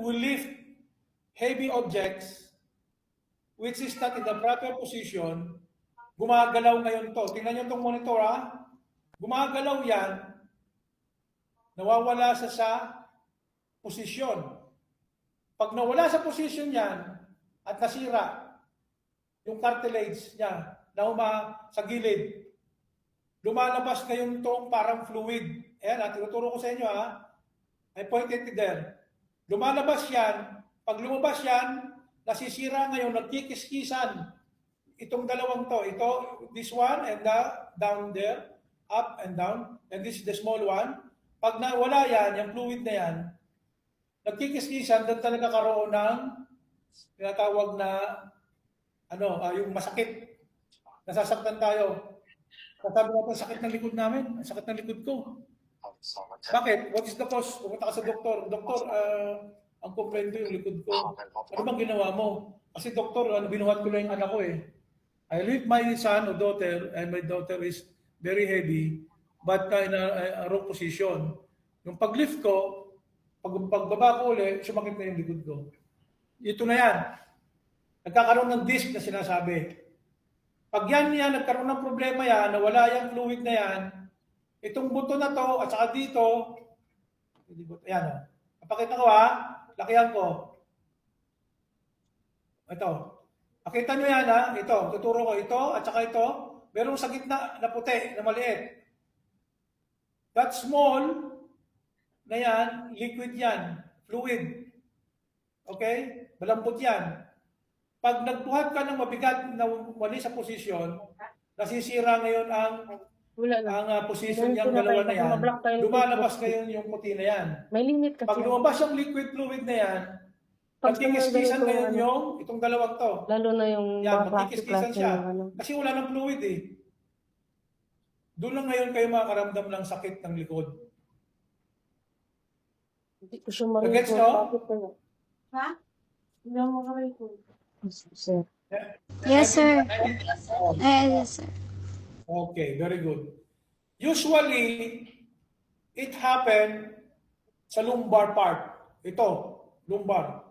will lift heavy objects which is not in the proper position, gumagalaw ngayon to. Tingnan nyo itong monitor ha. Gumagalaw yan, nawawala sa posisyon. Pag nawala sa posisyon yan at nasira yung cartilage niya na sa gilid, lumalabas ngayon itong parang fluid. Ayan, tinuturo ko sa inyo ha. I pointed it there. Lumalabas yan. Pag lumabas yan, nasisira ngayon, nagkikiskisan. Itong dalawang to. Ito, this one and down there, up and down. And this is the small one. Pag nawala yan, yung fluid na yan, nagkikiskisan, doon talaga karoon ng tinatawag na yung masakit. Nasasaktan tayo. Sasabi natin, sakit ng likod namin. Sakit ng likod ko. Bakit? What is the cause? Pumunta ka sa doktor. Doktor, ang complaint ko yung likod ko. Ano bang ginawa mo? Kasi doktor, binuhat ko lang yung anak ko eh. I lift my son or daughter, and my daughter is very heavy, but in a wrong position. Yung pag-lift ko, pagbaba ko ulit, sumakit na yung likod ko. Ito na yan. Nagkakaroon ng disc na sinasabi. Pag yan nagkaroon ng problema yan, nawala yung fluid na yan, itong buto na to, at saka dito, ayan o. Napakita ko ha, lakihan ko. Ito. Nakita nyo yan ha, ito, tuturo ko ito, at saka ito, merong sa gitna na puti, na maliit. That small, na yan, liquid yan, fluid. Okay? Malambot yan. Pag nagbuhat ka ng mabigat na mali sa posisyon, nasisira ngayon ang posisyon niyang dalawa na yan, lumalabas ngayon yung puti na yan. May limit kasi. Pag lumabas yung liquid fluid na yan, magkikiskisan ngayon yung itong dalawang to. Lalo na yung yan, magkikiskisan siya. Kasi wala ng fluid eh. Doon lang ngayon kayo makakaramdam ng sakit ng likod. Hindi ko siya marinig. Gets no? Ha? Hindi ako marinig. Sir. Yes, sir. Yes, sir. Okay, very good. Usually, it happen sa lumbar part. Ito, lumbar.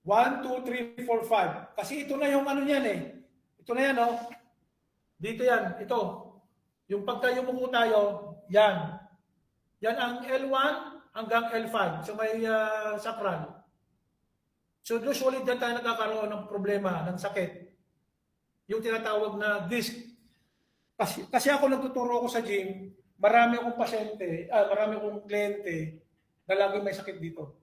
1, 2, 3, 4, 5. Kasi ito na yung ano niyan eh. Ito na yan, oh. Dito yan, ito. Yung pagka yumuko tayo, yan. Yan ang L1 hanggang L5. So may sacral. So usually dyan tayo nagkakaroon ng problema, ng sakit. Yung tinatawag na disc. Kasi ako nagtuturo ako sa gym, marami akong pasyente, marami akong kliyente na lagi may sakit dito.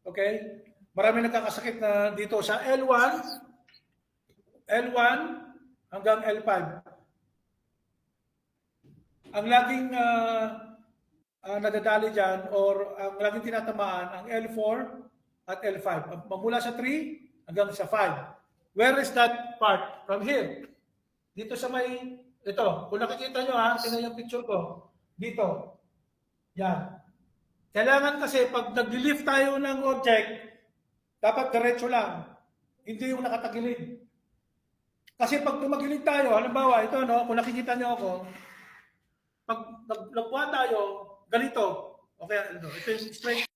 Okay? Marami nagkakasakit na dito sa L1 hanggang L5. Ang laging nadadali dyan or ang laging tinatamaan ang L4 at L5. Mula sa 3 hanggang sa 5. Where is that part? From here. Dito sa may, ito. Kung nakikita nyo ha, tingnan yung picture ko. Dito. Yan. Kailangan kasi pag nag-lift tayo ng object, dapat diretso lang. Hindi yung nakatagilid. Kasi pag tumagilid tayo, halimbawa, ito no, kung nakikita nyo ako, pag nagbuhat tayo, ganito. Okay, ito yung straight